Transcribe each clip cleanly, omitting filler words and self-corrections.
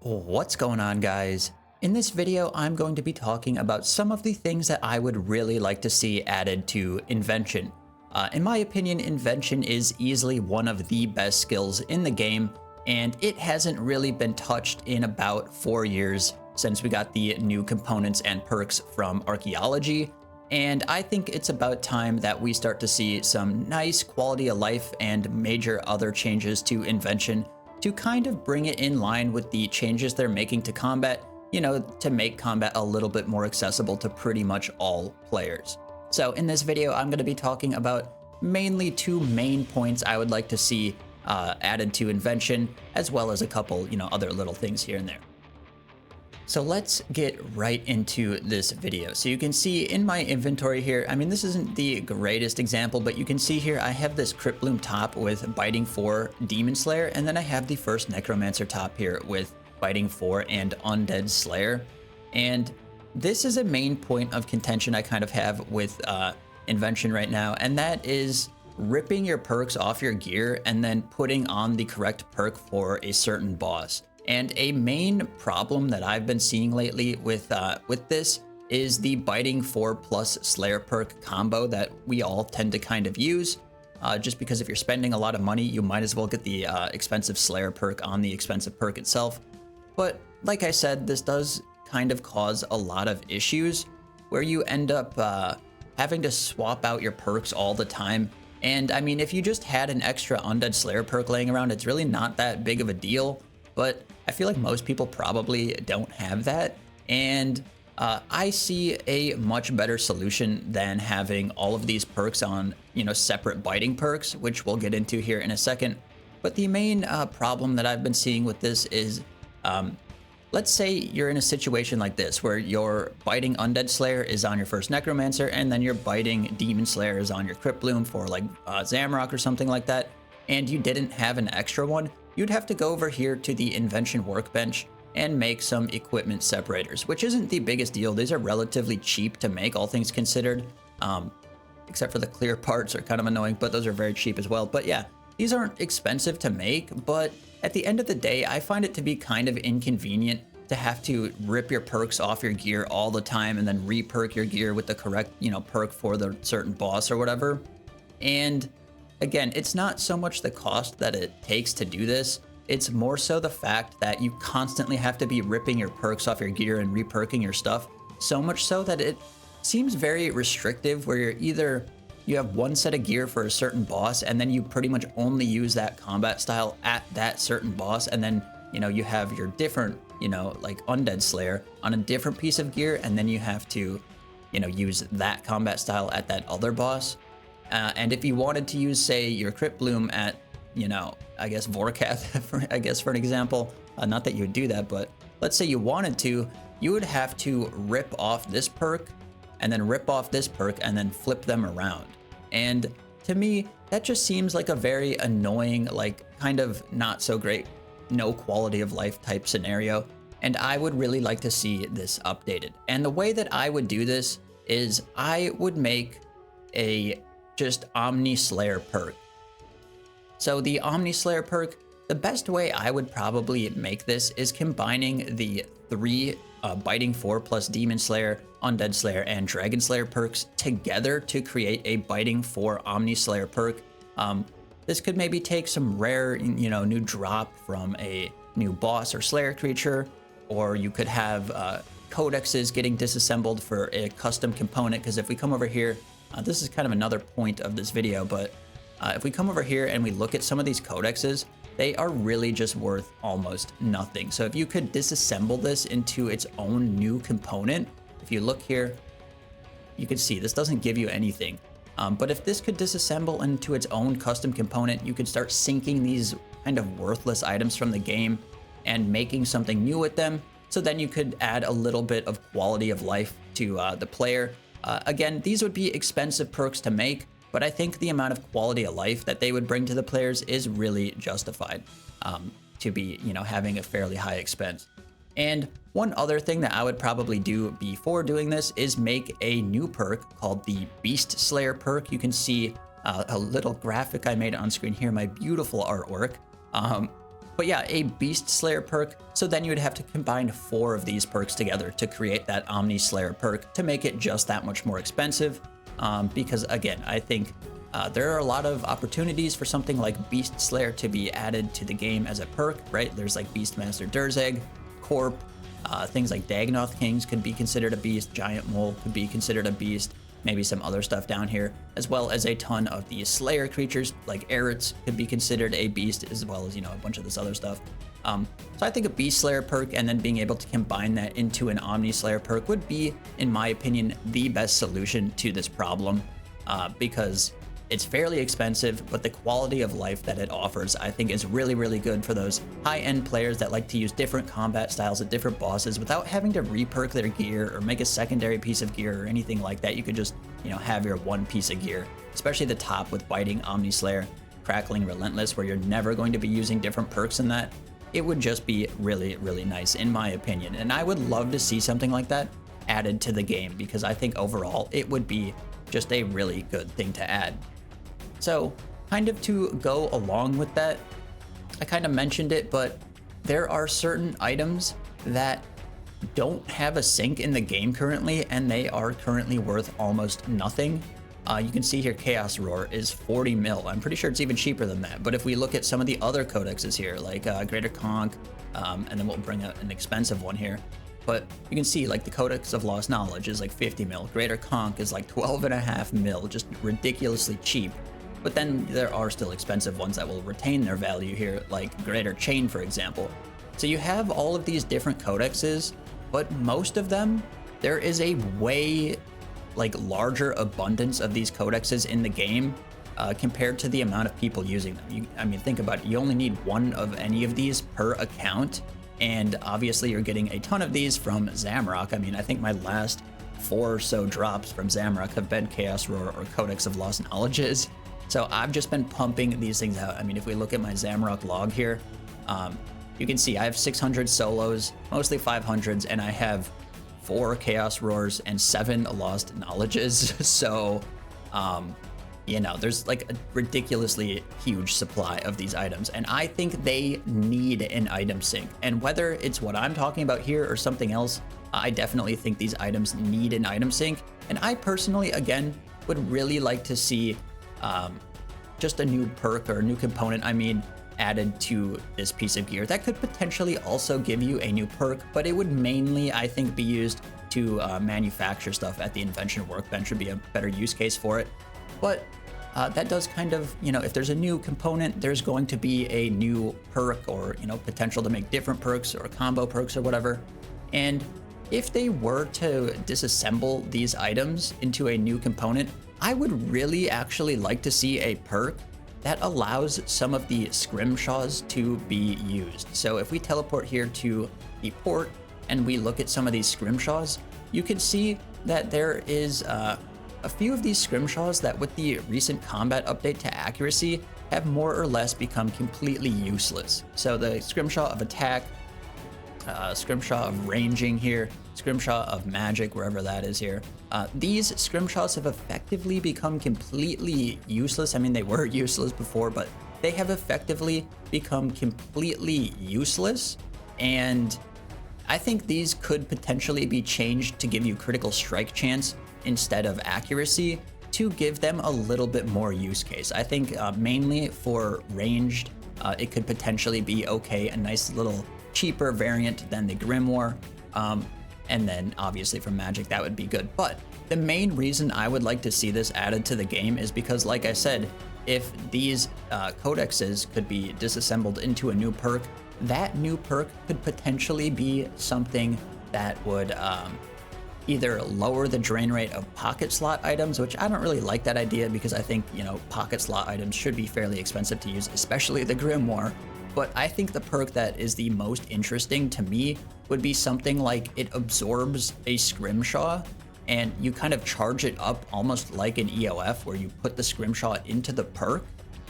What's going on, guys? In this video, I'm going to be talking about some of the things that I would really like to see added to Invention. In my opinion, Invention is easily one of the best skills in the game, and it hasn't really been touched in about 4 years since we got the new components and perks from Archaeology. And I think it's about time that we start to see some nice quality of life and major other changes to Invention to kind of bring it in line with the changes they're making to combat, to make combat a little bit more accessible to pretty much all players. So in this video, I'm going to be talking about mainly two main points I would like to see added to Invention, as well as a couple, other little things here and there. So let's get right into this video. So you can see in my inventory here, this isn't the greatest example, but you can see here I have this Crypt Bloom top with Biting 4 Demon Slayer, and then I have the first Necromancer top here with Biting 4 and Undead Slayer. And this is a main point of contention I kind of have with Invention right now, and that is ripping your perks off your gear and then putting on the correct perk for a certain boss. And a main problem that I've been seeing lately with this is the Biting 4 plus Slayer perk combo that we all tend to kind of use. Just because if you're spending a lot of money, you might as well get the expensive Slayer perk on the expensive perk itself. But like I said, this does kind of cause a lot of issues where you end up having to swap out your perks all the time. And if you just had an extra Undead Slayer perk laying around, it's really not that big of a deal. But I feel like most people probably don't have that, and I see a much better solution than having all of these perks on, separate biting perks, which we'll get into here in a second. But the main problem that I've been seeing with this is, let's say you're in a situation like this, where your biting Undead Slayer is on your first Necromancer, and then your biting Demon Slayer is on your Crypt Bloom for like Zamrock or something like that, and you didn't have an extra one. You'd have to go over here to the Invention workbench and make some equipment separators, which isn't the biggest deal. These are relatively cheap to make, all things considered, except for the clear parts are kind of annoying, but those are very cheap as well. But yeah, these aren't expensive to make, but at the end of the day, I find it to be kind of inconvenient to have to rip your perks off your gear all the time and then re-perk your gear with the correct, perk for the certain boss or whatever. And again, it's not so much the cost that it takes to do this, it's more so the fact that you constantly have to be ripping your perks off your gear and re-perking your stuff, so much so that it seems very restrictive, where you have one set of gear for a certain boss, and then you pretty much only use that combat style at that certain boss, and then, you have your different, like Undead Slayer on a different piece of gear, and then you have to, use that combat style at that other boss. And if you wanted to use, say, your Crypt Bloom at, I guess Vorkath, for an example, not that you would do that, but let's say you wanted to, you would have to rip off this perk and then rip off this perk and then flip them around. And to me, that just seems like a very annoying, like kind of not so great, no quality of life type scenario. And I would really like to see this updated. And the way that I would do this is I would make a just Omni Slayer perk. So the Omni Slayer perk, the best way I would probably make this is combining the 3 Biting 4 plus Demon Slayer, Undead Slayer, and Dragon Slayer perks together to create a Biting 4 Omni Slayer perk. This could maybe take some rare, new drop from a new boss or Slayer creature, or you could have codexes getting disassembled for a custom component, because if we come over here, this is kind of another point of this video, but if we come over here and we look at some of these codexes, they are really just worth almost nothing. So if you could disassemble this into its own new component, if you look here, you can see this doesn't give you anything. But if this could disassemble into its own custom component, you could start syncing these kind of worthless items from the game and making something new with them. So then you could add a little bit of quality of life to the player. Again, these would be expensive perks to make, but I think the amount of quality of life that they would bring to the players is really justified to be, having a fairly high expense. And one other thing that I would probably do before doing this is make a new perk called the Beast Slayer perk. You can see a little graphic I made on screen here, my beautiful artwork. But yeah, a Beast Slayer perk, so then you would have to combine 4 of these perks together to create that Omni Slayer perk to make it just that much more expensive. Because again, I think there are a lot of opportunities for something like Beast Slayer to be added to the game as a perk, right? There's like Beastmaster Durzeg, Corp, things like Dagonoth Kings could be considered a beast, Giant Mole could be considered a beast, maybe some other stuff down here, as well as a ton of the Slayer creatures, like Erets could be considered a beast, as well as, you know, a bunch of this other stuff. So I think a Beast Slayer perk and then being able to combine that into an Omni Slayer perk would be, in my opinion, the best solution to this problem, because it's fairly expensive, but the quality of life that it offers, I think, is really, really good for those high-end players that like to use different combat styles at different bosses without having to re-perk their gear or make a secondary piece of gear or anything like that. You could just, you know, have your one piece of gear, especially the top with Biting, Omni Slayer, Crackling, Relentless, where you're never going to be using different perks in that. It would just be really, really nice, in my opinion. And I would love to see something like that added to the game, because I think overall it would be just a really good thing to add. So kind of to go along with that, I kind of mentioned it, but there are certain items that don't have a sync in the game currently, and they are currently worth almost nothing. You can see here Chaos Roar is 40 mil. I'm pretty sure it's even cheaper than that. But if we look at some of the other codexes here, like Greater Conch, and then we'll bring out an expensive one here. But you can see like the Codex of Lost Knowledge is like 50 mil. Greater Conch is like 12.5 mil, just ridiculously cheap. But then there are still expensive ones that will retain their value here, like Greater Chain, for example. So you have all of these different codexes, but most of them, there is a way like larger abundance of these codexes in the game compared to the amount of people using them. I mean, think about it. You only need one of any of these per account, and obviously you're getting a ton of these from Zamorak. I mean, I think my last 4 or so drops from Zamorak have been Chaos Roar or Codex of Lost Knowledges. So I've just been pumping these things out. I mean, if we look at my Zamorak log here, you can see I have 600 solos, mostly 500s, and I have 4 Chaos Roars and 7 Lost Knowledges. So, you know, there's like a ridiculously huge supply of these items, and I think they need an item sync. And whether it's what I'm talking about here or something else, I definitely think these items need an item sync. And I personally, again, would really like to see just a new perk or a new component, I mean, added to this piece of gear. That could potentially also give you a new perk, but it would mainly, I think, be used to manufacture stuff at the Invention workbench would be a better use case for it. But that does kind of, you know, if there's a new component, there's going to be a new perk or, you know, potential to make different perks or combo perks or whatever. And if they were to disassemble these items into a new component, I would really actually like to see a perk that allows some of the scrimshaws to be used. So if we teleport here to the port and we look at some of these scrimshaws, you can see that there is a few of these scrimshaws that with the recent combat update to accuracy have more or less become completely useless. So the scrimshaw of attack, scrimshaw of ranging here, scrimshaw of magic, wherever that is here. These scrimshaws have effectively become completely useless. I mean, they were useless before, but they have effectively become completely useless. And I think these could potentially be changed to give you critical strike chance instead of accuracy to give them a little bit more use case. I think mainly for ranged, it could potentially be okay, a nice little cheaper variant than the Grimoire. And then obviously for magic, that would be good. But the main reason I would like to see this added to the game is because, like I said, if these codexes could be disassembled into a new perk, that new perk could potentially be something that would either lower the drain rate of pocket slot items, which I don't really like that idea because I think, you know, pocket slot items should be fairly expensive to use, especially the Grimoire. But I think the perk that is the most interesting to me would be something like it absorbs a scrimshaw and you kind of charge it up almost like an EOF, where you put the scrimshaw into the perk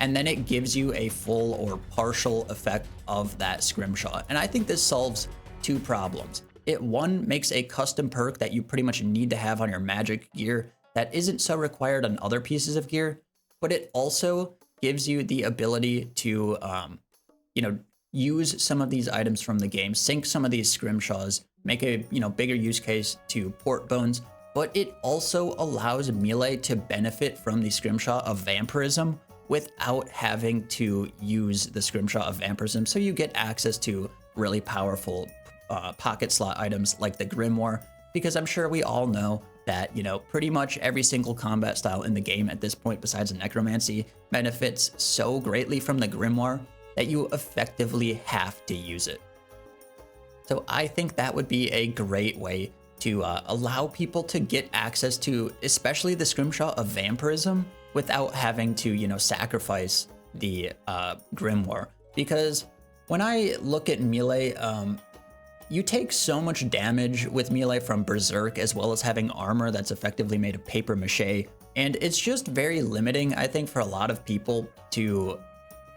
and then it gives you a full or partial effect of that scrimshaw. And I think this solves 2 problems. It, 1, makes a custom perk that you pretty much need to have on your magic gear that isn't so required on other pieces of gear, but it also gives you the ability to you know, use some of these items from the game, sync some of these scrimshaws, make a bigger use case to port bones, but it also allows melee to benefit from the scrimshaw of vampirism without having to use the scrimshaw of vampirism. So you get access to really powerful pocket slot items like the grimoire, because I'm sure we all know that, pretty much every single combat style in the game at this point besides necromancy benefits so greatly from the grimoire that you effectively have to use it. So I think that would be a great way to allow people to get access to, especially the scrimshaw of vampirism, without having to, sacrifice the grimoire. Because when I look at melee, you take so much damage with melee from berserk, as well as having armor that's effectively made of paper mache, and it's just very limiting, I think, for a lot of people to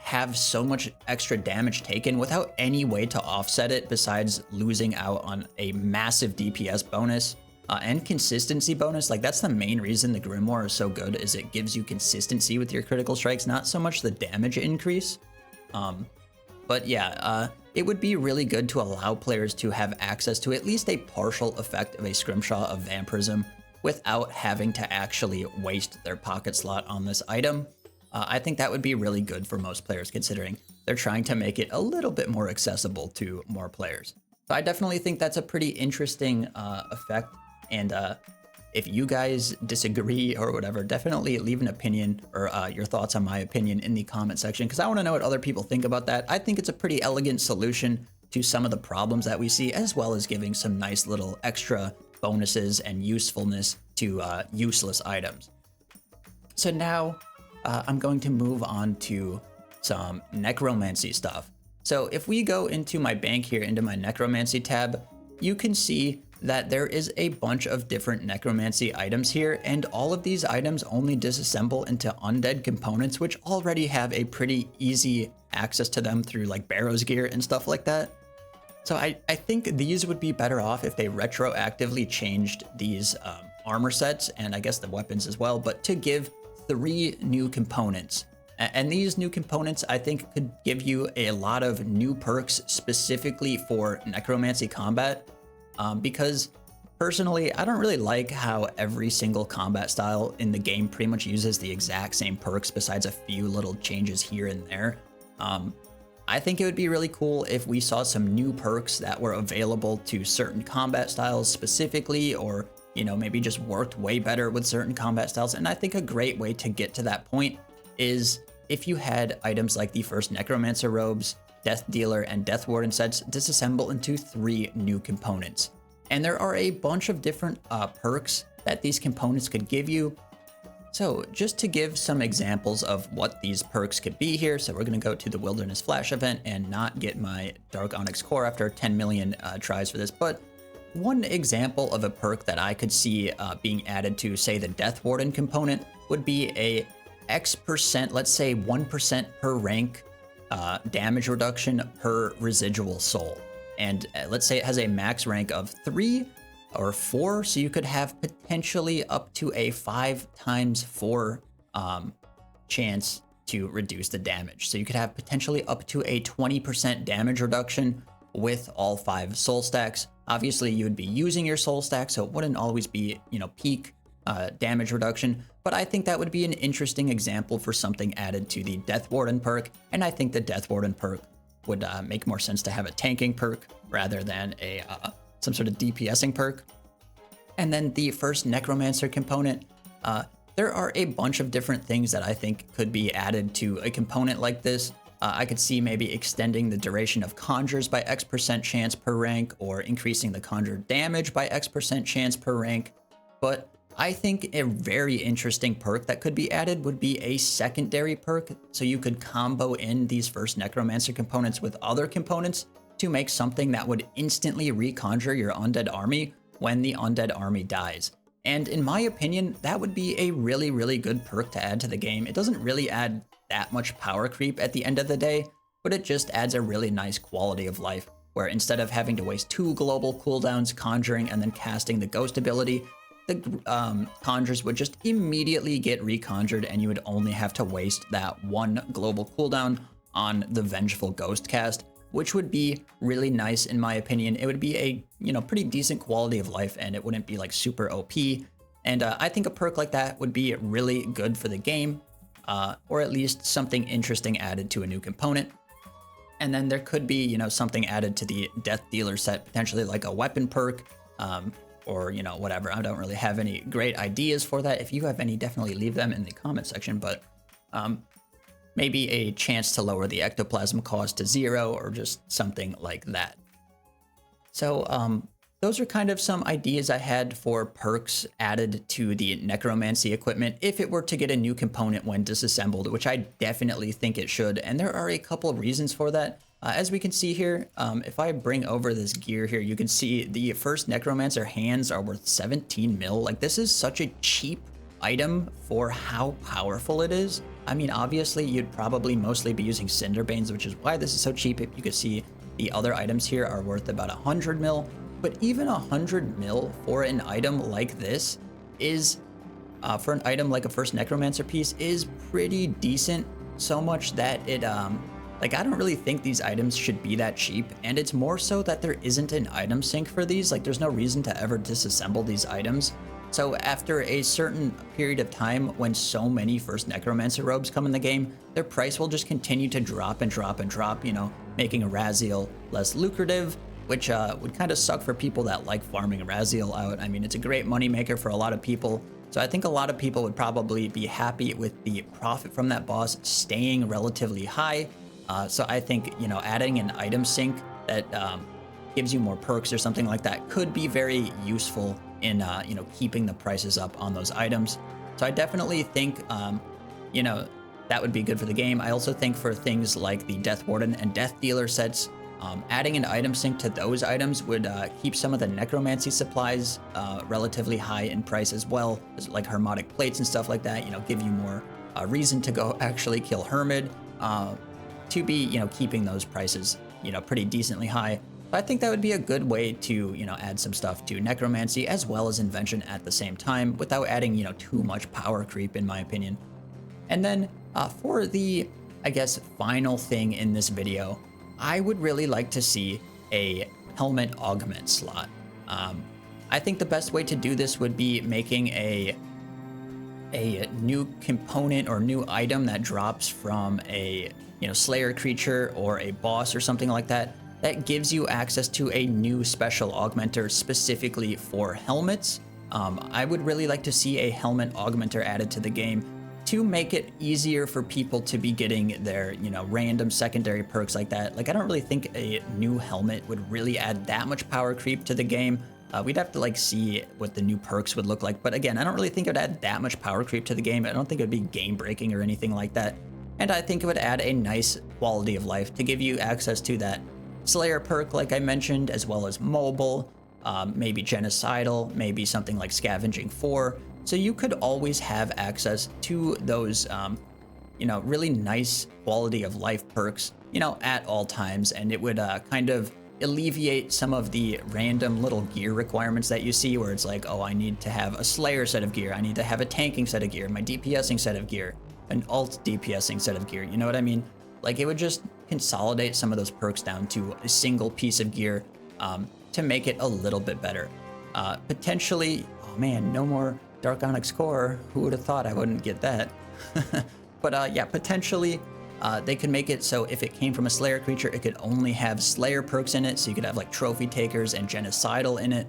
have so much extra damage taken without any way to offset it besides losing out on a massive DPS bonus and consistency bonus. Like, that's the main reason the grimoire is so good, is it gives you consistency with your critical strikes, not so much the damage increase. But yeah, it would be really good to allow players to have access to at least a partial effect of a scrimshaw of vampirism without having to actually waste their pocket slot on this item. I think that would be really good for most players, considering they're trying to make it a little bit more accessible to more players. So I definitely think that's a pretty interesting effect. And if you guys disagree or whatever, definitely leave an opinion or your thoughts on my opinion in the comment section, because I want to know what other people think about that. I think it's a pretty elegant solution to some of the problems that we see, as well as giving some nice little extra bonuses and usefulness to useless items. So now I'm going to move on to some necromancy stuff. So if we go into my bank here, into my necromancy tab, you can see that there is a bunch of different necromancy items here, and all of these items only disassemble into undead components, which already have a pretty easy access to them through like Barrow's gear and stuff like that. So I think these would be better off if they retroactively changed these armor sets, and I guess the weapons as well, but to give 3 new components. And these new components, I think, could give you a lot of new perks specifically for necromancy combat. Because personally, I don't really like how every single combat style in the game pretty much uses the exact same perks besides a few little changes here and there. I think it would be really cool if we saw some new perks that were available to certain combat styles specifically, or maybe just worked way better with certain combat styles. And I think a great way to get to that point is if you had items like the first Necromancer robes, Death Dealer, and Death Warden sets disassemble into 3 new components. And there are a bunch of different perks that these components could give you. So just to give some examples of what these perks could be here, so we're going to go to the Wilderness Flash event and not get my Dark Onyx core after 10 million tries for this, but one example of a perk that I could see being added to, say, the Death Warden component would be a X%, let's say 1% per rank damage reduction per residual soul. And let's say it has a max rank of 3 or 4, so you could have potentially up to a 5 times 4 chance to reduce the damage. So you could have potentially up to a 20% damage reduction with all 5 soul stacks. Obviously, you would be using your soul stack, so it wouldn't always be, peak damage reduction, but I think that would be an interesting example for something added to the Death Warden perk, and I think the Death Warden perk would make more sense to have a tanking perk rather than a some sort of DPSing perk. And then the first Necromancer component, there are a bunch of different things that I think could be added to a component like this. I could see maybe extending the duration of conjures by X% chance per rank, or increasing the conjure damage by X% chance per rank. But I think a very interesting perk that could be added would be a secondary perk, so you could combo in these first Necromancer components with other components to make something that would instantly reconjure your undead army when the undead army dies. And in my opinion, that would be a really, really good perk to add to the game. It doesn't really add that much power creep at the end of the day, but it just adds a really nice quality of life, where instead of having to waste 2 global cooldowns conjuring and then casting the ghost ability, the conjures would just immediately get reconjured, and you would only have to waste that 1 global cooldown on the Vengeful Ghost cast, which would be really nice in my opinion. It would be a, pretty decent quality of life, and it wouldn't be like super OP. And I think a perk like that would be really good for the game, or at least something interesting added to a new component. And then there could be, something added to the death dealer set, potentially like a weapon perk, or, whatever. I don't really have any great ideas for that. If you have any, definitely leave them in the comment section, but maybe a chance to lower the ectoplasm cost to 0 or just something like that. So those are kind of some ideas I had for perks added to the necromancy equipment if it were to get a new component when disassembled, which I definitely think it should. And there are a couple of reasons for that. As we can see here, if I bring over this gear here, you can see the first necromancer hands are worth 17 mil. Like, this is such a cheap item for how powerful it is. I mean, obviously you'd probably mostly be using Cinderbanes, which is why this is so cheap. If you could see the other items here are worth about 100 mil, but even 100 mil for an item like this is, for an item like a first necromancer piece, is pretty decent. So much that it, like, I don't really think these items should be that cheap, and it's more so that there isn't an item sync for these. Like, there's no reason to ever disassemble these items. So after a certain period of time, when so many first necromancer robes come in the game, their price will just continue to drop and drop and drop, making a Raziel less lucrative, which would kind of suck for people that like farming Raziel out. I mean, it's a great moneymaker for a lot of people. So I think a lot of people would probably be happy with the profit from that boss staying relatively high. So I think, adding an item sync that gives you more perks or something like that could be very useful in, keeping the prices up on those items. So I definitely think, that would be good for the game. I also think for things like the Death Warden and Death Dealer sets, adding an item sync to those items would keep some of the necromancy supplies relatively high in price as well, like Hermetic plates and stuff like that, give you more reason to go actually kill Hermid, to be, keeping those prices, pretty decently high. But I think that would be a good way to, add some stuff to necromancy as well as invention at the same time without adding, too much power creep, in my opinion. And then for the, I guess, final thing in this video, I would really like to see a helmet augment slot. I think the best way to do this would be making a new component or new item that drops from a, Slayer creature or a boss or something like that, that gives you access to a new special augmenter specifically for helmets. I would really like to see a helmet augmenter added to the game to make it easier for people to be getting their, random secondary perks like that. Like, I don't really think a new helmet would really add that much power creep to the game. We'd have to see what the new perks would look like. But again, I don't really think it would add that much power creep to the game. I don't think it would be game breaking or anything like that. And I think it would add a nice quality of life to give you access to that Slayer perk, like I mentioned, as well as mobile, maybe genocidal, maybe something like scavenging 4. So you could always have access to those, really nice quality of life perks, at all times. And it would kind of alleviate some of the random little gear requirements that you see where it's like, oh, I need to have a Slayer set of gear. I need to have a tanking set of gear, my DPSing set of gear, an alt DPSing set of gear. You know what I mean? Like, it would just consolidate some of those perks down to a single piece of gear to make it a little bit better. Potentially, oh man, no more Dark Onyx Core. Who would have thought I wouldn't get that? But yeah, potentially they could make it so if it came from a Slayer creature, it could only have Slayer perks in it. So you could have like Trophy Takers and Genocidal in it,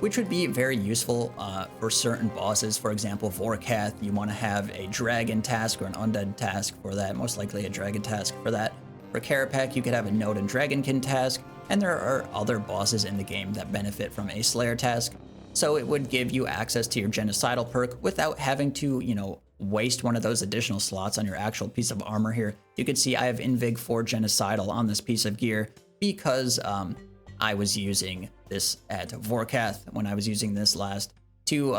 which would be very useful for certain bosses. For example, Vorkath, you want to have a Dragon task or an Undead task for that, most likely a Dragon task for that. For Carapac, you could have a Node and Dragonkin task, and there are other bosses in the game that benefit from a Slayer task. So it would give you access to your Genocidal perk without having to, waste one of those additional slots on your actual piece of armor here. You can see I have Invig 4 Genocidal on this piece of gear because I was using this at Vorkath when I was using this last to,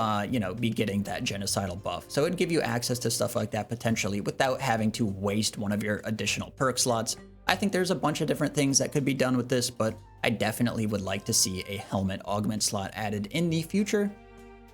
be getting that Genocidal buff. So it'd give you access to stuff like that potentially without having to waste one of your additional perk slots. I think there's a bunch of different things that could be done with this, but I definitely would like to see a helmet augment slot added in the future.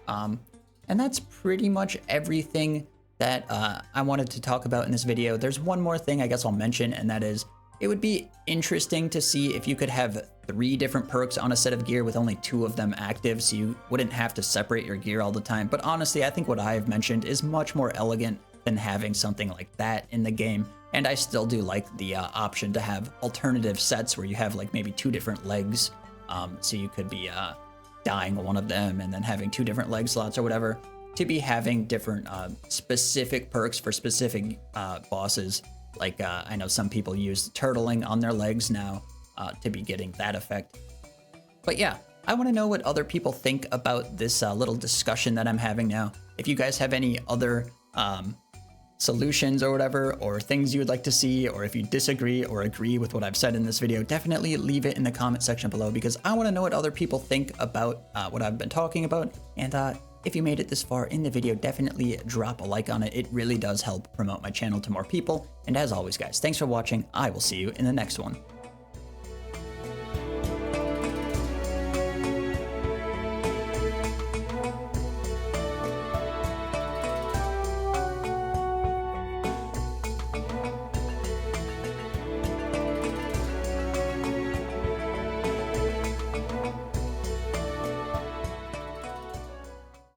And that's pretty much everything that I wanted to talk about in this video. There's one more thing I guess I'll mention, and that is It would be interesting to see if you could have 3 different perks on a set of gear with only 2 of them active, so you wouldn't have to separate your gear all the time. But honestly, I think what I have mentioned is much more elegant than having something like that in the game. And I still do like the option to have alternative sets where you have like maybe 2 different legs. So you could be dying one of them and then having 2 different leg slots or whatever. To be having different specific perks for specific bosses. Like I know some people use turtling on their legs now to be getting that effect. But yeah, I want to know what other people think about this little discussion that I'm having now. If you guys have any other solutions or whatever, or things you would like to see, or if you disagree or agree with what I've said in this video, definitely leave it in the comment section below, because I want to know what other people think about what I've been talking about. And if you made it this far in the video, definitely drop a like on it. It really does help promote my channel to more people. And as always, guys, thanks for watching. I will see you in the next one.